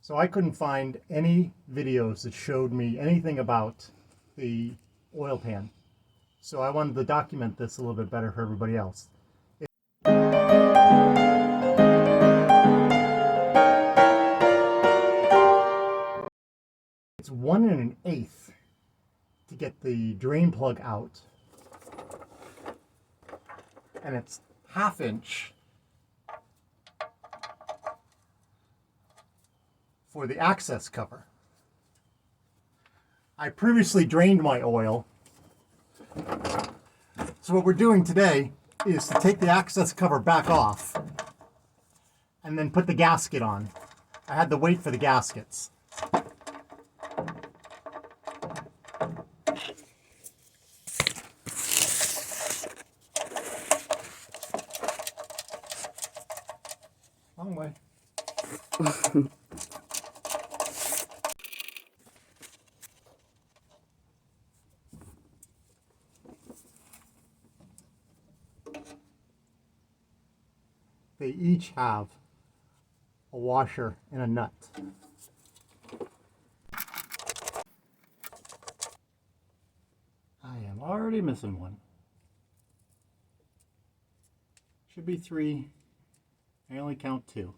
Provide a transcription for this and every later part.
So I couldn't find any videos that showed me anything about the oil pan. So I wanted to document this a little bit better for everybody else. It's 1 1/8 to get the drain plug out. And it's 1/2 inch for the access cover. I previously drained my oil. So what we're doing today is to take the access cover back off and then put the gasket on. I had to wait for the gaskets. Long way. They each have a washer and a nut. I am already missing one. Should be 3. I only count 2.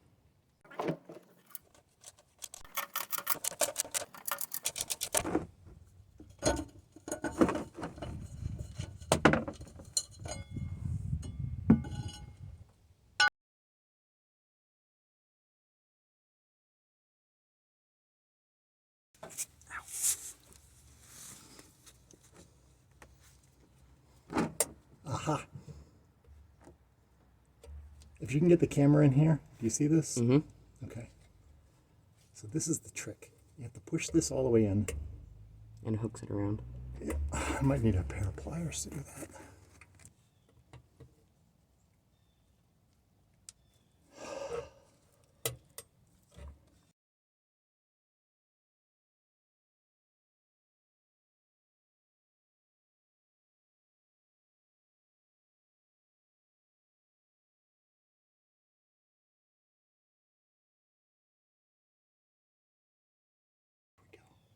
Aha. If you can get the camera in here, do you see this? Mm-hmm. Okay. So this is the trick. You have to push this all the way in. And hooks it around. Yeah, I might need a pair of pliers to do that.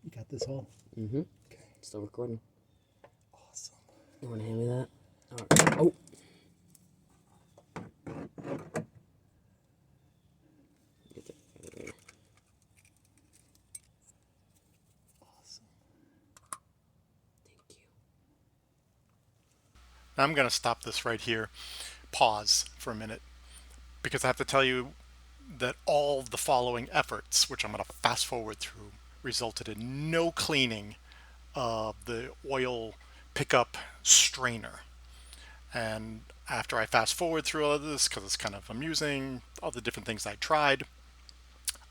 You got this all? Mm-hmm. Okay. Still recording. Awesome. You want to hand me that? Right. Oh! Awesome. Thank you. I'm going to stop this right here, pause for a minute, because I have to tell you that all the following efforts, which I'm going to fast forward through, resulted in no cleaning of the oil pickup strainer. And after I fast forward through all of this, because it's kind of amusing, all the different things I tried,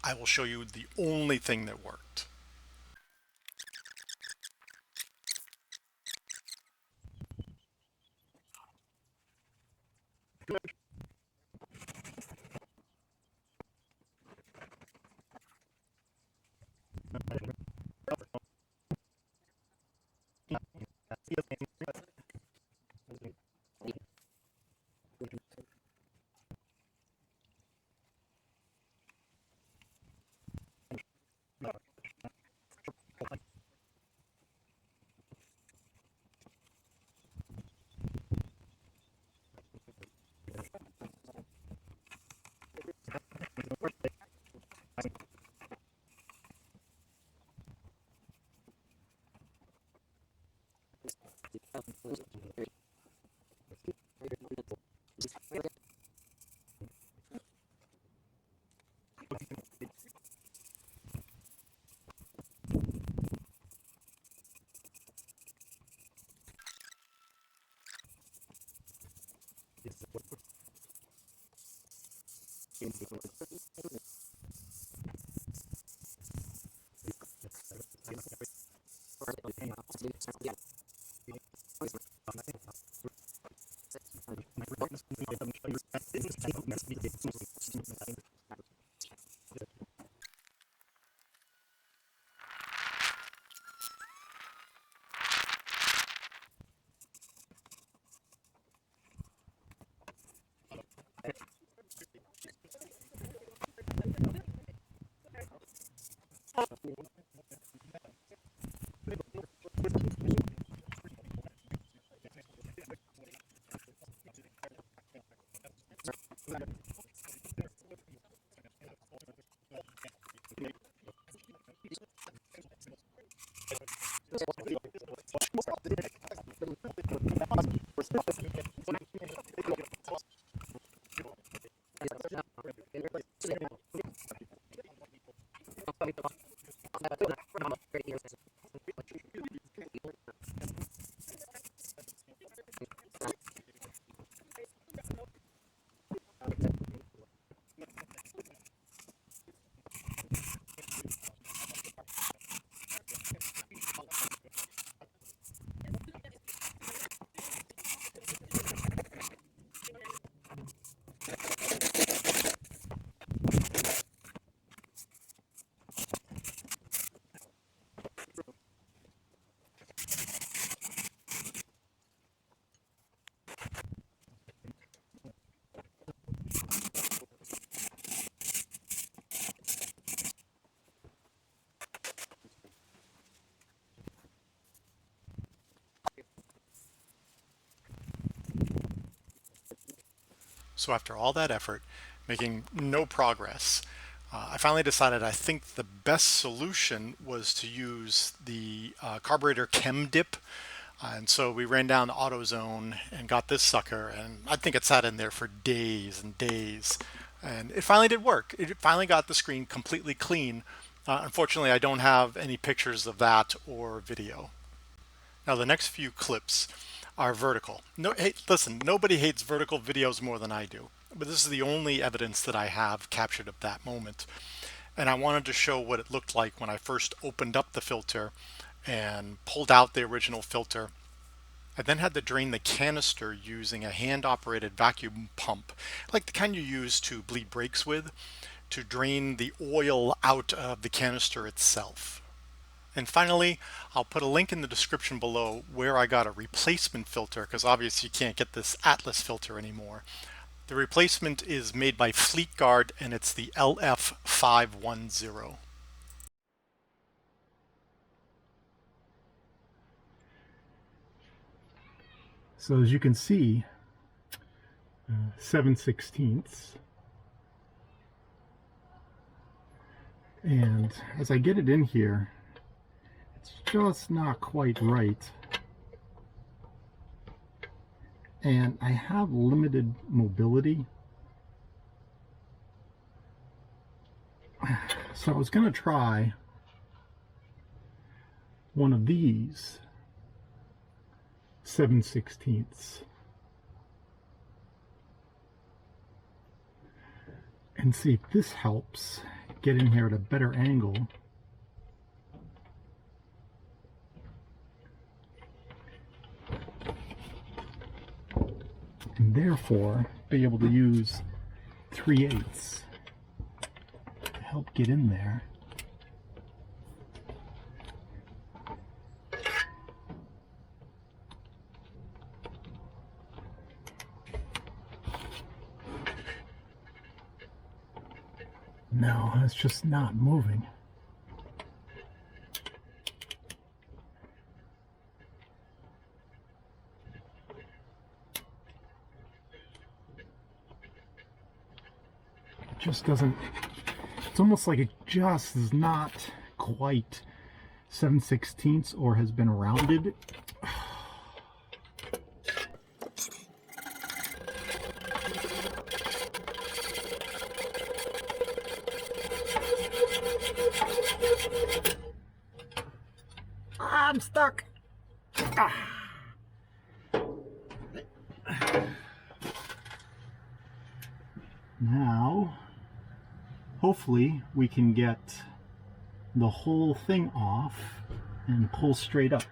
I will show you the only thing that worked. So after all that effort, making no progress, I finally decided I think the best solution was to use the carburetor chem dip. And so we ran down to AutoZone and got this sucker, and I think it sat in there for days and days. And it finally did work. It finally got the screen completely clean. Unfortunately, I don't have any pictures of that or video. Now the next few clips are vertical. No, hey, listen, nobody hates vertical videos more than I do, but this is the only evidence that I have captured of that moment. And I wanted to show what it looked like when I first opened up the filter and pulled out the original filter. I then had to drain the canister using a hand-operated vacuum pump, like the kind you use to bleed brakes with, to drain the oil out of the canister itself. And finally, I'll put a link in the description below where I got a replacement filter, because obviously you can't get this Atlas filter anymore. The replacement is made by FLEETGUARD, and it's the LF-510. So as you can see, 7/16. And as I get it in here, it's just not quite right. And I have limited mobility. So I was going to try one of these 7/16. And see if this helps get in here at a better angle. And therefore be able to use 3/8 to help get in there. No, it's just not moving. It just doesn't, it's almost like it just is not quite 7/16 or has been rounded. I'm stuck. Now, hopefully we can get the whole thing off and pull straight up.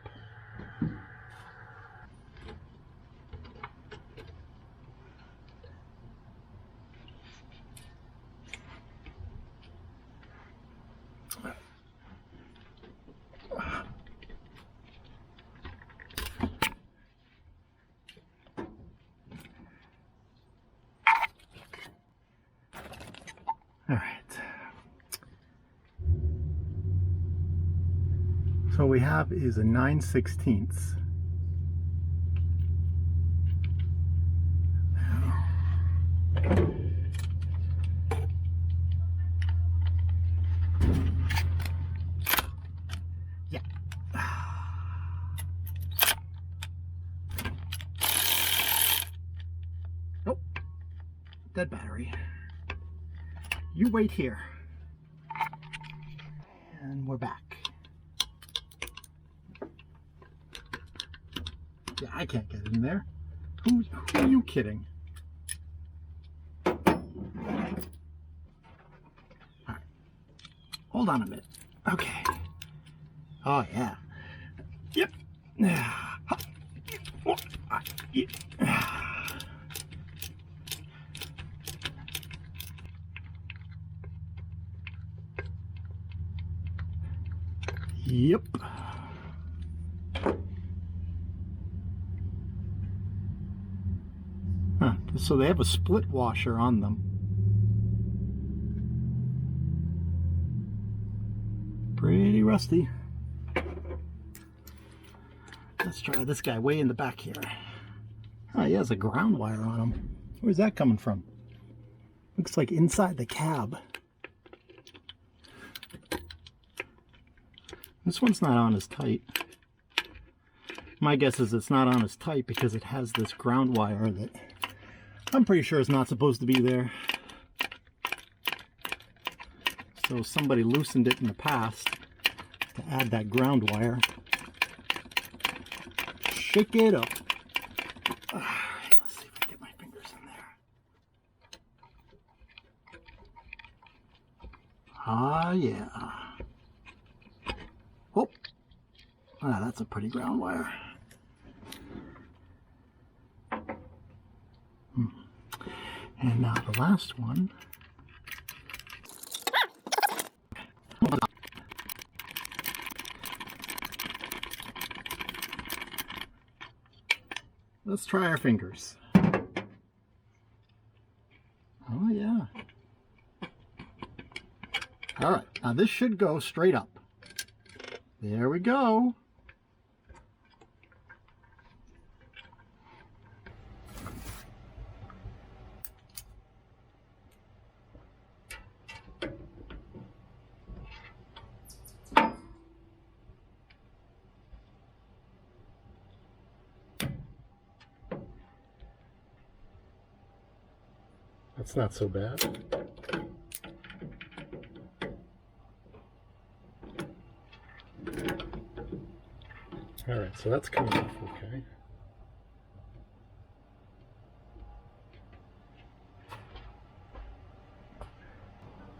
All right. So what we have is a 9/16. Yeah. Oh, dead battery. You wait here. And we're back. Yeah, I can't get in there. Who are you kidding? All right. Hold on a minute. Okay. Oh, yeah. Yep. Yep. Huh. So they have a split washer on them. Pretty rusty. Let's try this guy way in the back here. Oh, he has a ground wire on him. Where's that coming from? Looks like inside the cab. This one's not on as tight. My guess is it's not on as tight because it has this ground wire that I'm pretty sure is not supposed to be there. So somebody loosened it in the past to add that ground wire. Shake it up. Let's see if I can get my fingers in there. Ah, yeah. Oh, ah, that's a pretty ground wire. And now the last one. Let's try our fingers. Oh, yeah. All right, now this should go straight up. There we go. That's not so bad. All right, so that's coming off okay.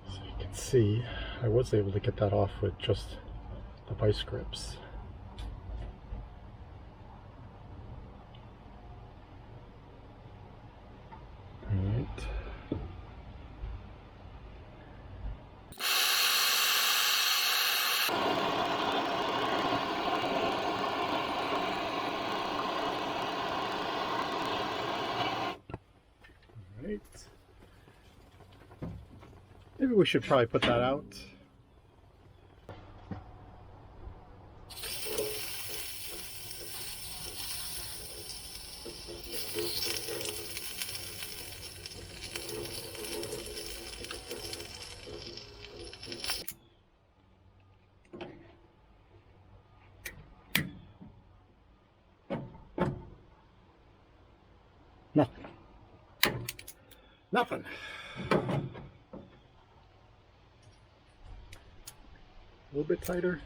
So you can see, I was able to get that off with just the vice grips. All right. Right. Maybe we should probably put that out. Nothing. Nothing. A little bit tighter.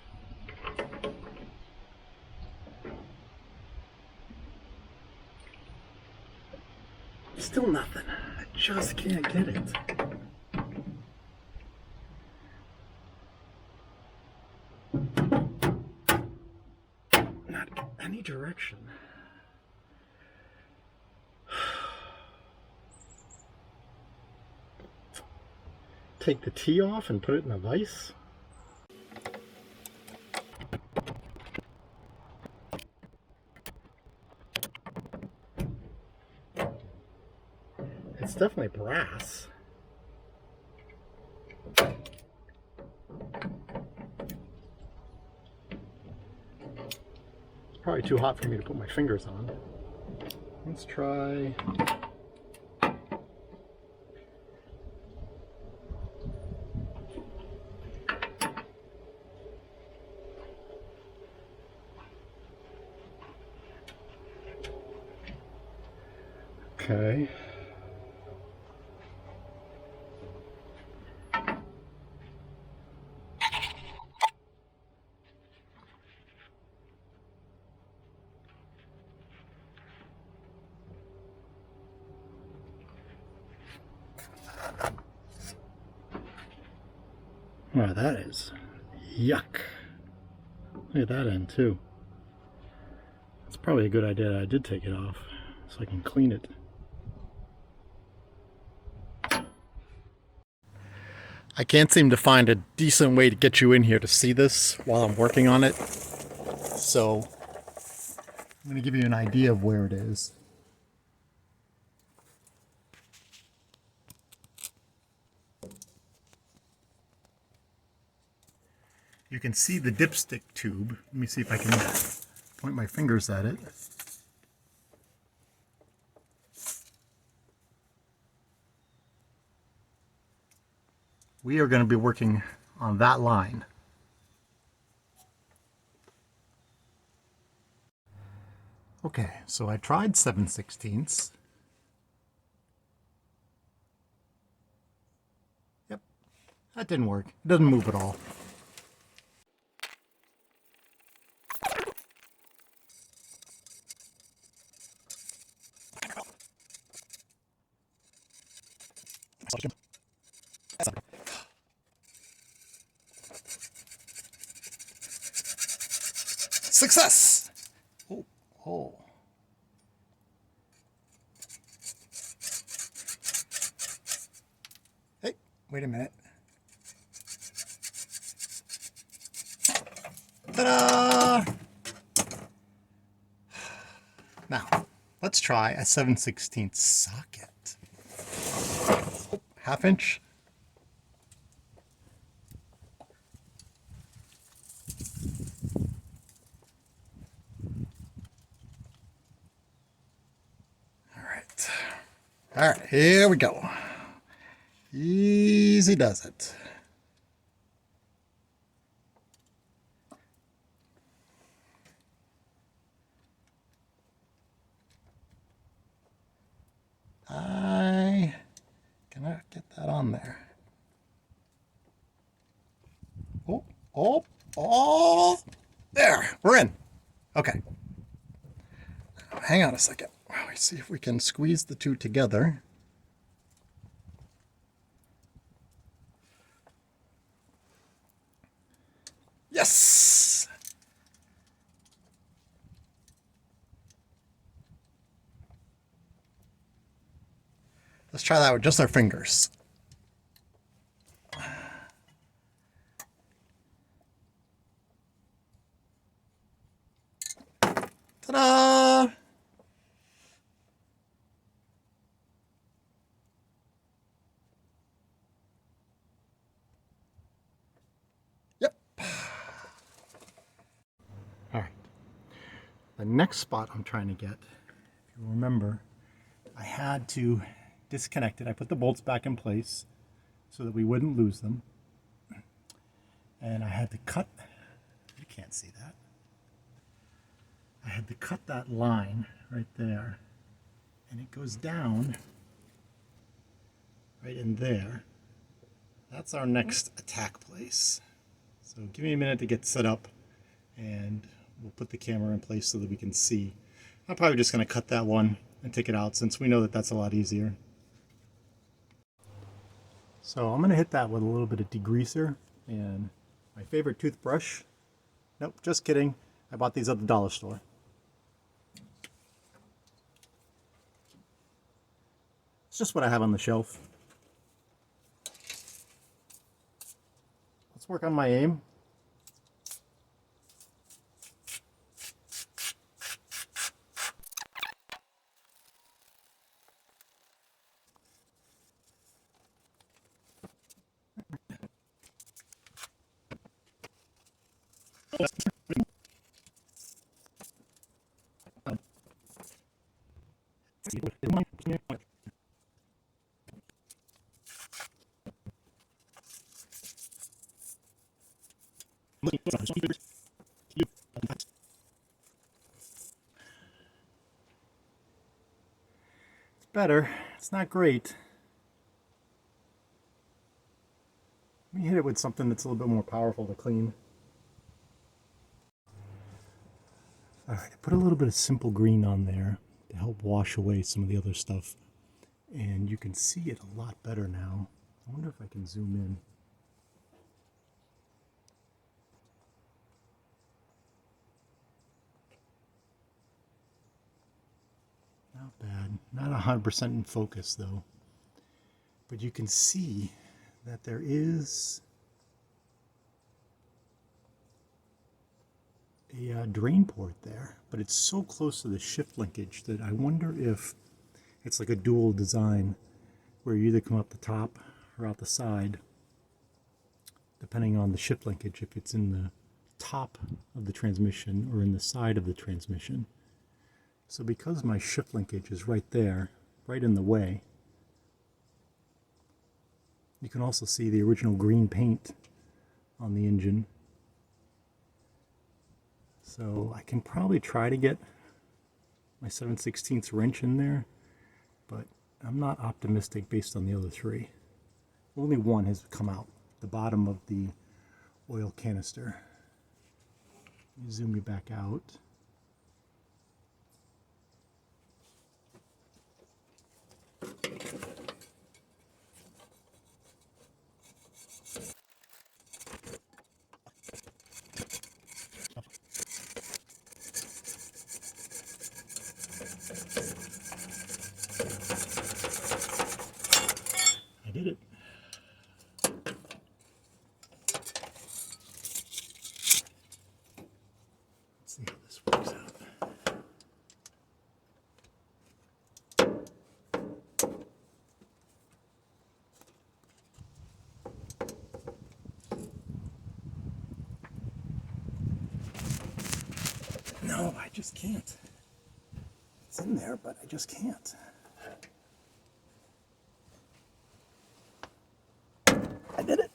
Still nothing. I just can't get it. Not any direction. Take the T off and put it in a vise. It's definitely brass. Probably too hot for me to put my fingers on. Let's try... Okay. Wow, that is yuck. Look at that end too. It's probably a good idea that I did take it off so I can clean it. I can't seem to find a decent way to get you in here to see this while I'm working on it. So I'm going to give you an idea of where it is. You can see the dipstick tube. Let me see if I can point my fingers at it. We are going to be working on that line. Okay, so I tried 7/16. Yep, that didn't work. It doesn't move at all. Success! Oh, oh. Hey, wait a minute. Ta-da! Now, let's try a 7/16 socket. Oh, ½ inch. All right, here we go. Easy does it. I cannot get that on there. Oh, oh, oh, there, we're in. Okay. Hang on a second. Let's see if we can squeeze the two together. Yes! Let's try that with just our fingers. Ta-da! Yep. All right. The next spot I'm trying to get, if you remember, I had to disconnect it. I put the bolts back in place so that we wouldn't lose them. And I had to cut, you can't see that. I had to cut that line right there. And it goes down right in there. That's our next attack place. So give me a minute to get set up and we'll put the camera in place so that we can see. I'm probably just going to cut that one and take it out since we know that that's a lot easier. So I'm going to hit that with a little bit of degreaser and my favorite toothbrush. Nope, just kidding. I bought these at the dollar store. It's just what I have on the shelf. Let's work on my aim. It's better. It's not great. Let me hit it with something that's a little bit more powerful to clean. Alright, I put a little bit of simple green on there to help wash away some of the other stuff. And you can see it a lot better now. I wonder if I can zoom in. Not bad. Not 100% in focus though. But you can see that there is a drain port there, but it's so close to the shift linkage that I wonder if it's like a dual design where you either come up the top or out the side, depending on the shift linkage, if it's in the top of the transmission or in the side of the transmission. So because my shift linkage is right there, right in the way, you can also see the original green paint on the engine. So I can probably try to get my 7/16 wrench in there, but I'm not optimistic based on the other three. Only one has come out, the bottom of the oil canister. Let me zoom you back out. I did it. Let's see how this works out. No, I just can't. It's in there, but I just can't. I did it.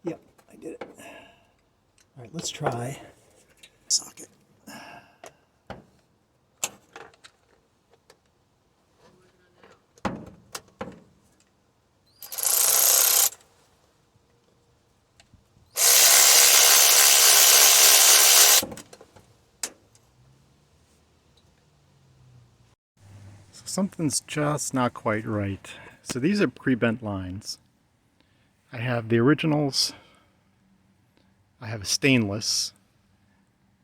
Yep, I did it. All right, let's try socket. So something's just not quite right. So these are pre-bent lines. I have the originals, I have a stainless,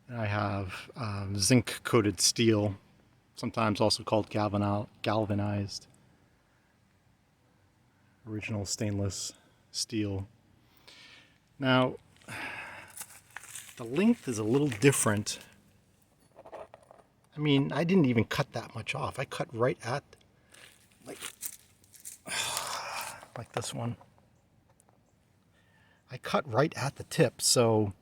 and I have zinc coated steel, sometimes also called galvanized. Original stainless steel. Now, the length is a little different. I mean, I didn't even cut that much off. I cut right at, like this one. I cut right at the tip, so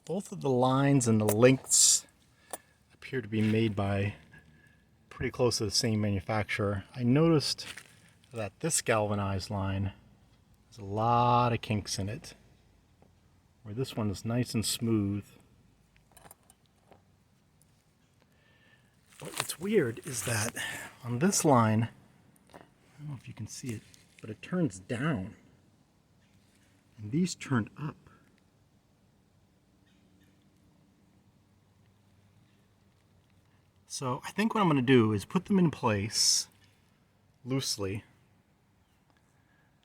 both of the lines and the lengths appear to be made by pretty close to the same manufacturer. I noticed that this galvanized line has a lot of kinks in it, where this one is nice and smooth. What's weird is that on this line, I don't know if you can see it, but it turns down, and these turn up. So I think what I'm going to do is put them in place loosely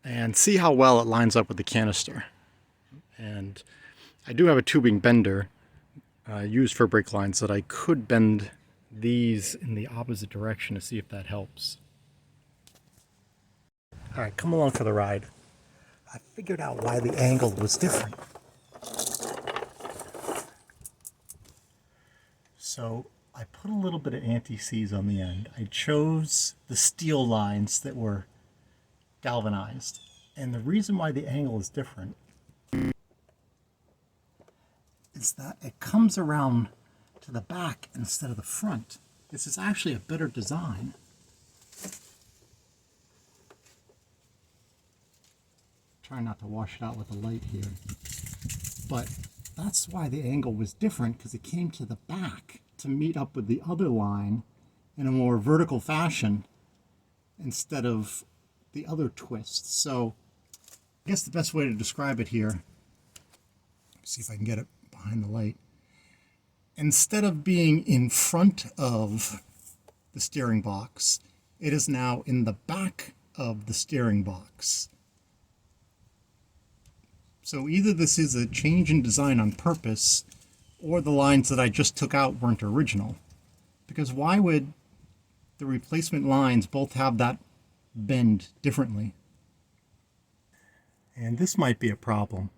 and see how well it lines up with the canister. And I do have a tubing bender used for brake lines that I could bend these in the opposite direction to see if that helps. Alright, come along for the ride. I figured out why the angle was different. So I put a little bit of anti-seize on the end. I chose the steel lines that were galvanized. And the reason why the angle is different is that it comes around to the back instead of the front. This is actually a better design. Try not to wash it out with the light here. But that's why the angle was different, because it came to the back to meet up with the other line in a more vertical fashion instead of the other twist. So I guess the best way to describe it here, see if I can get it behind the light. Instead of being in front of the steering box, it is now in the back of the steering box. So either this is a change in design on purpose, or the lines that I just took out weren't original. Because why would the replacement lines both have that bend differently? And this might be a problem.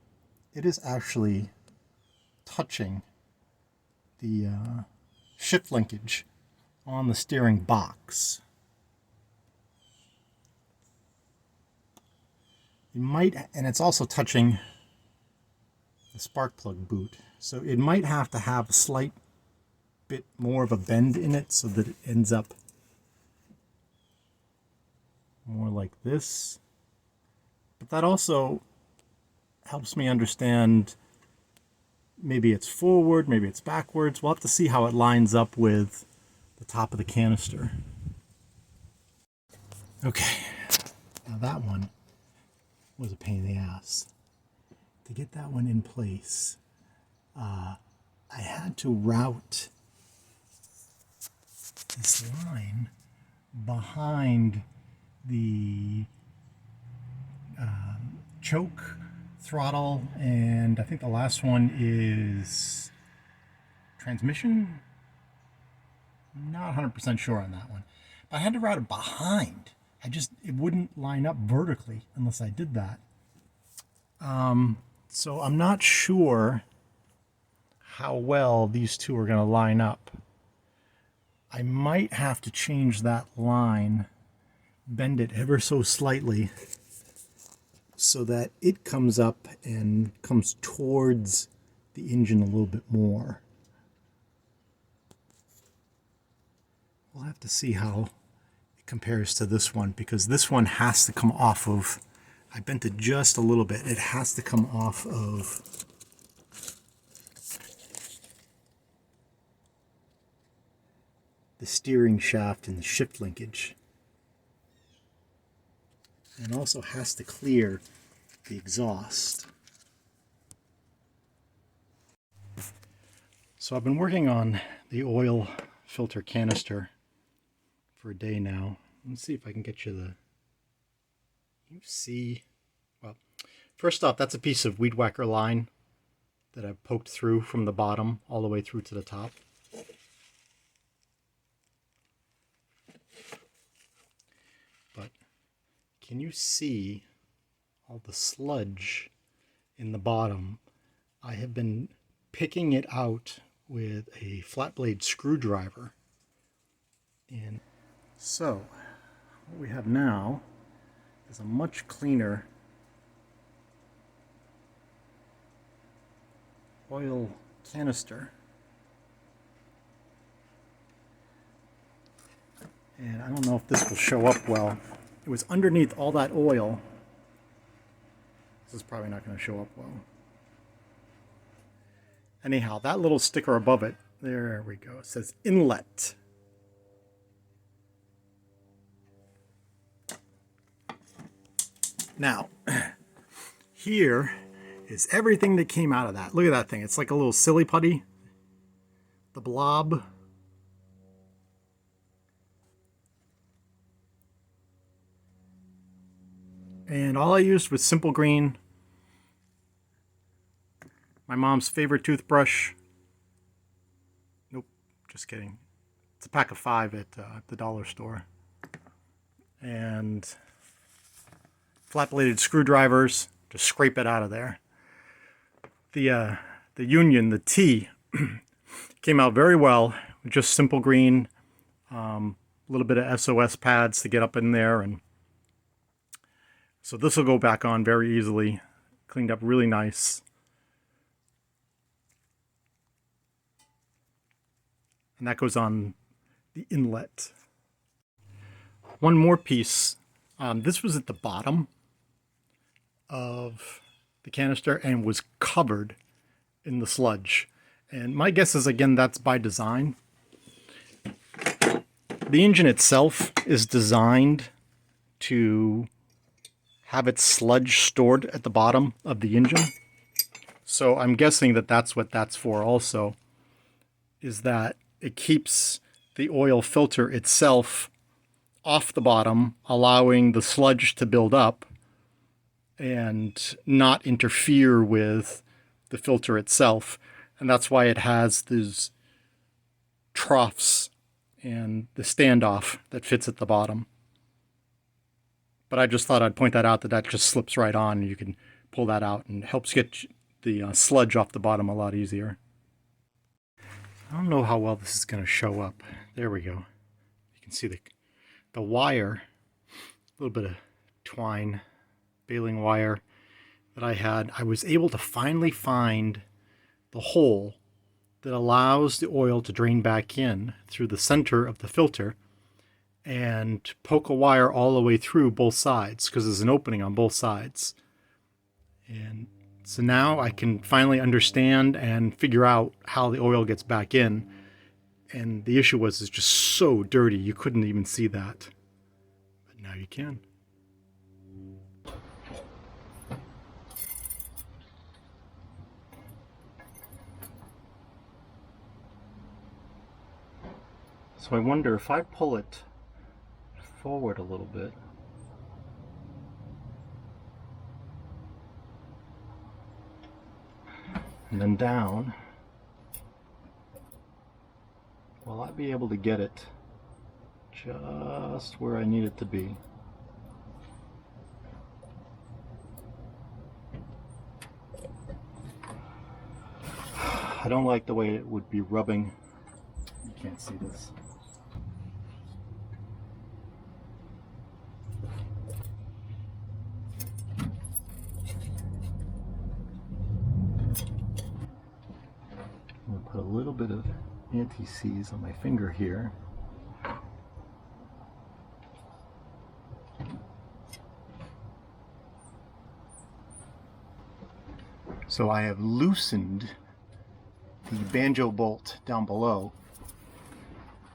It is actually touching the shift linkage on the steering box. It might, and it's also touching the spark plug boot. So it might have to have a slight bit more of a bend in it so that it ends up more like this. But that also helps me understand maybe it's forward, maybe it's backwards. We'll have to see how it lines up with the top of the canister. Okay, now that one was a pain in the ass. To get that one in place, I had to route this line behind the choke, throttle, and I think the last one is transmission. Not 100% sure on that one. But I had to route it behind. It wouldn't line up vertically unless I did that. So I'm not sure how well these two are going to line up. I might have to change that line, bend it ever so slightly, so that it comes up and comes towards the engine a little bit more. We'll have to see how it compares to this one, because this one has to come off of, I bent it just a little bit, it has to come off of the steering shaft and the shift linkage. And also has to clear the exhaust. So I've been working on the oil filter canister for a day now. Let's see if I can get you you see, well, first off, that's a piece of weed whacker line that I've poked through from the bottom all the way through to the top. But can you see all the sludge in the bottom? I have been picking it out with a flat blade screwdriver. And so what we have now is a much cleaner oil canister. And I don't know if this will show up well. It was underneath all that oil. This is probably not going to show up well. Anyhow, that little sticker above it, there we go. It says inlet. Now, here is everything that came out of that. Look at that thing. It's like a little silly putty. The blob. And all I used was Simple Green. My mom's favorite toothbrush. Nope, just kidding. It's a pack of 5 at the dollar store. And flat-bladed screwdrivers to scrape it out of there. The Union, the T, came out very well with just Simple Green, a little bit of SOS pads to get up in there, and so this will go back on very easily. Cleaned up really nice. and that goes on the inlet. One more piece. This was at the bottom of the canister and was covered in the sludge. And my guess is, again, that's by design. The engine itself is designed to have its sludge stored at the bottom of the engine. So I'm guessing that that's what that's for also, is that it keeps the oil filter itself off the bottom, allowing the sludge to build up and not interfere with the filter itself. And that's why it has these troughs and the standoff that fits at the bottom. But I just thought I'd point that out, that just slips right on. You can pull that out and it helps get the sludge off the bottom a lot easier. I don't know how well this is going to show up. There we go. You can see the wire, a little bit of twine, baling wire that I had. I was able to finally find the hole that allows the oil to drain back in through the center of the filter and poke a wire all the way through both sides, because there's an opening on both sides. And so now I can finally understand and figure out how the oil gets back in. And the issue was it's just so dirty you couldn't even see that. But now you can. So I wonder if I pull it forward a little bit, and then down, will I be able to get it just where I need it to be? I don't like the way it would be rubbing. You can't see this. I'm going to put a little bit of anti-seize on my finger here. So I have loosened the banjo bolt down below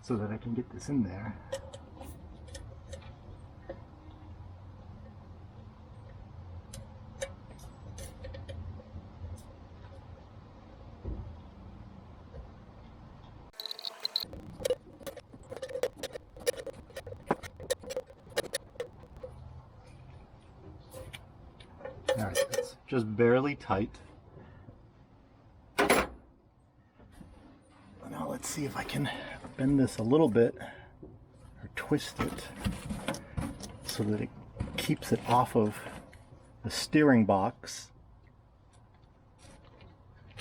so that I can get this in there. Alright, it's just barely tight. Now let's see if I can bend this a little bit or twist it so that it keeps it off of the steering box.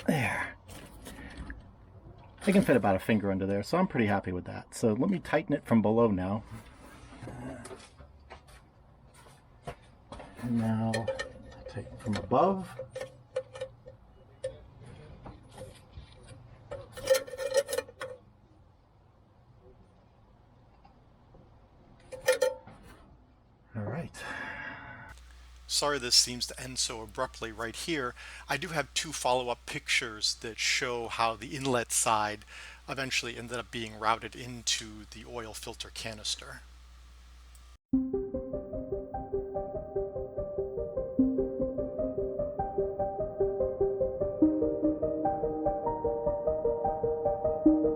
There. I can fit about a finger under there, so I'm pretty happy with that. So let me tighten it from below now. And now tighten from above. All right. Sorry this seems to end so abruptly right here. I do have two follow-up pictures that show how the inlet side eventually ended up being routed into the oil filter canister.